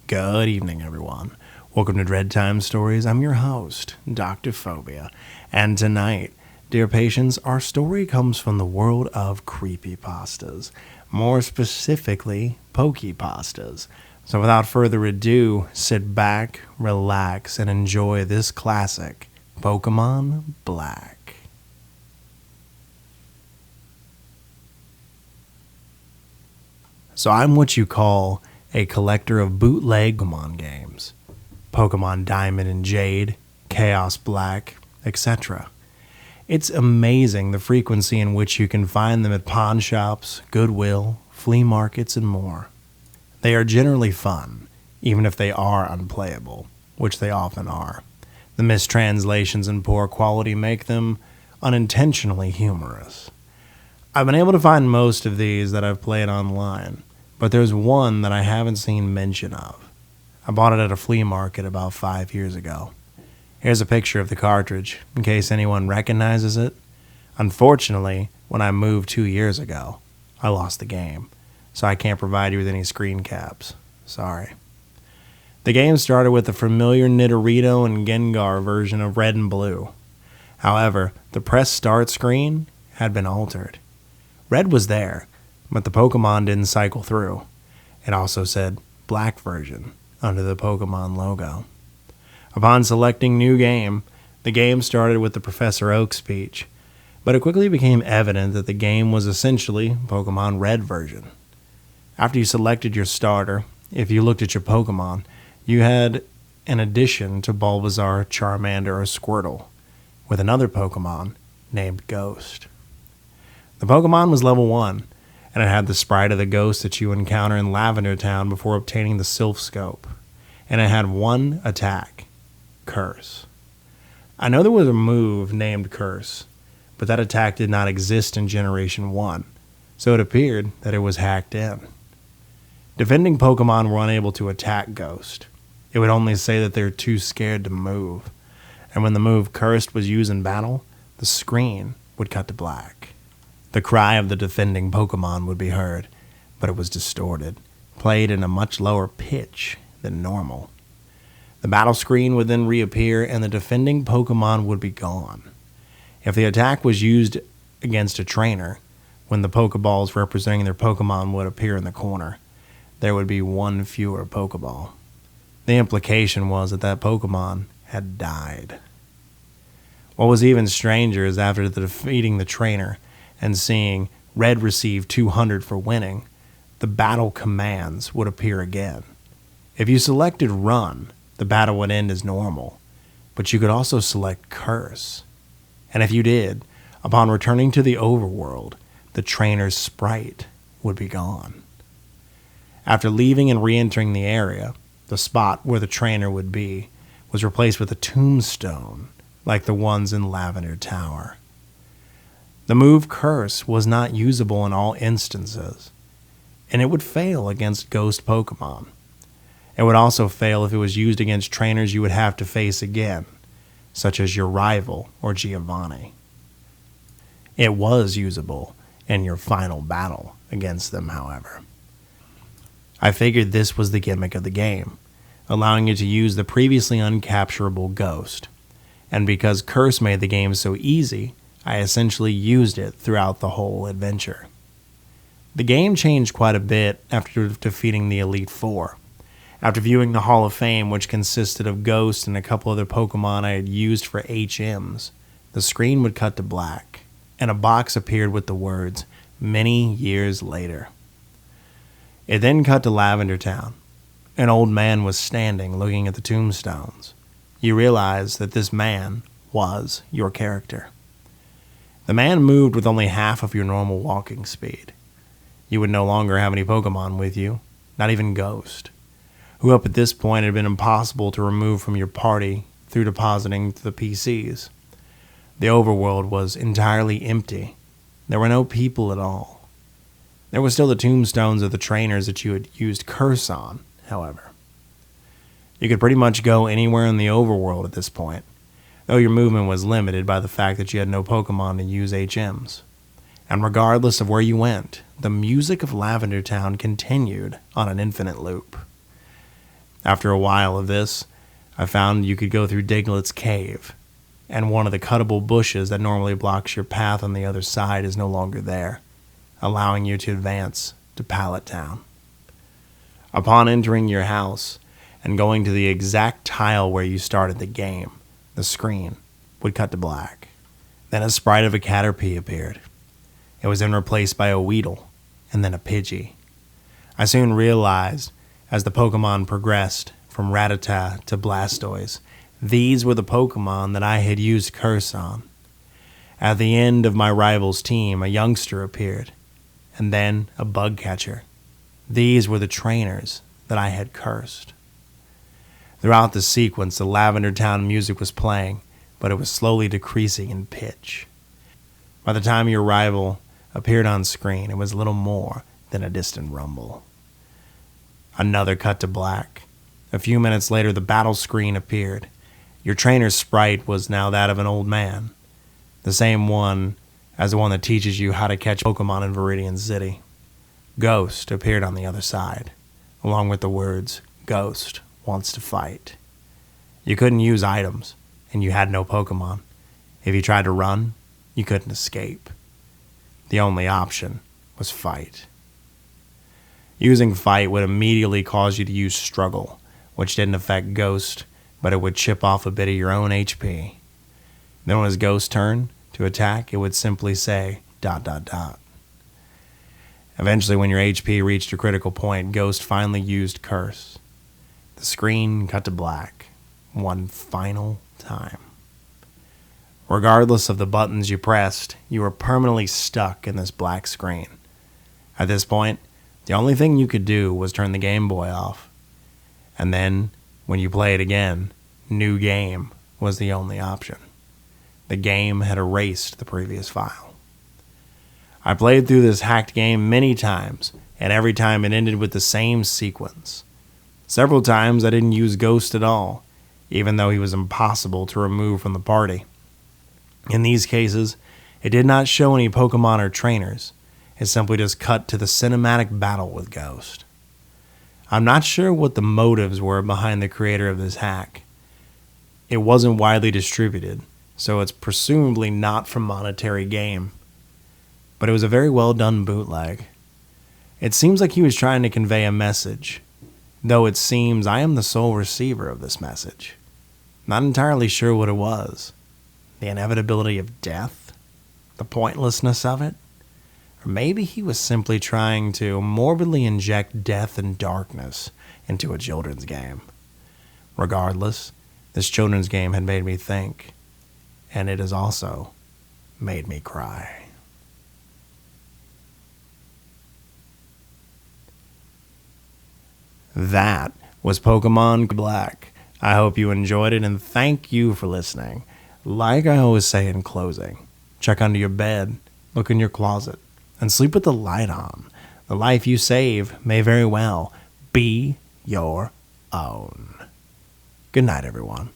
Good evening, everyone. Welcome to Dread Time Stories. I'm your host, Dr. Phobia. And tonight, dear patients, our story comes from the world of creepypastas. More specifically, Poképastas. So without further ado, sit back, relax, and enjoy this classic, Pokémon Black. So I'm what you call a collector of bootleg Pokemon games. Pokemon Diamond and Jade, Chaos Black, etc. It's amazing the frequency in which you can find them at pawn shops, Goodwill, flea markets, and more. They are generally fun, even if they are unplayable, which they often are. The mistranslations and poor quality make them unintentionally humorous. I've been able to find most of these that I've played online, but there's one that I haven't seen mention of. I bought it at a flea market about 5 years ago. Here's a picture of the cartridge, in case anyone recognizes it. Unfortunately, when I moved 2 years ago, I lost the game, so I can't provide you with any screen caps. Sorry. The game started with the familiar Nidorino and Gengar version of Red and Blue. However, the press start screen had been altered. Red was there, but the Pokemon didn't cycle through. It also said Black version under the Pokemon logo. Upon selecting New Game, the game started with the Professor Oak speech, but it quickly became evident that the game was essentially Pokemon Red version. After you selected your starter, if you looked at your Pokemon, you had an addition to Bulbasaur, Charmander, or Squirtle, with another Pokemon named Ghost. The Pokemon was level 1, and it had the sprite of the ghost that you encounter in Lavender Town before obtaining the Sylph Scope, and it had one attack, Curse. I know there was a move named Curse, but that attack did not exist in Generation 1, so it appeared that it was hacked in. Defending Pokemon were unable to attack Ghost. It would only say that they're too scared to move, and when the move Cursed was used in battle, the screen would cut to black. The cry of the defending Pokemon would be heard, but it was distorted, played in a much lower pitch than normal. The battle screen would then reappear and the defending Pokemon would be gone. If the attack was used against a trainer, when the Pokeballs representing their Pokemon would appear in the corner, there would be one fewer Pokeball. The implication was that that Pokemon had died. What was even stranger is after defeating the trainer and seeing Red receive 200 for winning, the battle commands would appear again. If you selected Run, the battle would end as normal, but you could also select Curse. And if you did, upon returning to the overworld, the trainer's sprite would be gone. After leaving and re-entering the area, the spot where the trainer would be was replaced with a tombstone, like the ones in Lavender Tower. The move Curse was not usable in all instances, and it would fail against ghost Pokemon. It would also fail if it was used against trainers you would have to face again, such as your rival or Giovanni. It was usable in your final battle against them, however. I figured this was the gimmick of the game, allowing you to use the previously uncapturable ghost, and because Curse made the game so easy, I essentially used it throughout the whole adventure. The game changed quite a bit after defeating the Elite Four. After viewing the Hall of Fame, which consisted of Ghost and a couple other Pokemon I had used for HMs, the screen would cut to black, and a box appeared with the words, "Many years later." It then cut to Lavender Town. An old man was standing looking at the tombstones. You realize that this man was your character. The man moved with only half of your normal walking speed. You would no longer have any Pokemon with you, not even Ghost, who up at this point had been impossible to remove from your party through depositing to the PCs. The overworld was entirely empty. There were no people at all. There were still the tombstones of the trainers that you had used Curse on, however. You could pretty much go anywhere in the overworld at this point, though your movement was limited by the fact that you had no Pokemon to use HMs. And regardless of where you went, the music of Lavender Town continued on an infinite loop. After a while of this, I found you could go through Diglett's cave, and one of the cuttable bushes that normally blocks your path on the other side is no longer there, allowing you to advance to Pallet Town. Upon entering your house and going to the exact tile where you started the game, the screen would cut to black. Then a sprite of a Caterpie appeared. It was then replaced by a Weedle, and then a Pidgey. I soon realized, as the Pokemon progressed from Rattata to Blastoise, these were the Pokemon that I had used Curse on. At the end of my rival's team, a youngster appeared, and then a bug catcher. These were the trainers that I had cursed. Throughout the sequence, the Lavender Town music was playing, but it was slowly decreasing in pitch. By the time your rival appeared on screen, it was little more than a distant rumble. Another cut to black. A few minutes later, the battle screen appeared. Your trainer's sprite was now that of an old man, the same one as the one that teaches you how to catch Pokemon in Viridian City. Ghost appeared on the other side, along with the words, "Ghost wants to fight." You couldn't use items, and you had no Pokemon. If you tried to run, you couldn't escape. The only option was fight. Using fight would immediately cause you to use struggle, which didn't affect Ghost, but it would chip off a bit of your own HP. Then when it was Ghost's turn to attack, it would simply say ... Eventually, when your HP reached a critical point, Ghost finally used Curse. The screen cut to black, one final time. Regardless of the buttons you pressed, you were permanently stuck in this black screen. At this point, the only thing you could do was turn the Game Boy off. And then, when you play it again, New Game was the only option. The game had erased the previous file. I played through this hacked game many times, and every time it ended with the same sequence. Several times I didn't use Ghost at all, even though he was impossible to remove from the party. In these cases, it did not show any Pokemon or trainers. It simply just cut to the cinematic battle with Ghost. I'm not sure what the motives were behind the creator of this hack. It wasn't widely distributed, so it's presumably not from monetary gain. But it was a very well done bootleg. It seems like he was trying to convey a message, though it seems I am the sole receiver of this message. Not entirely sure what it was. The inevitability of death? The pointlessness of it? Or maybe he was simply trying to morbidly inject death and darkness into a children's game. Regardless, this children's game had made me think, and it has also made me cry. That was Pokemon Black. I hope you enjoyed it, and thank you for listening. Like I always say in closing, check under your bed, look in your closet, and sleep with the light on. The life you save may very well be your own. Good night, everyone.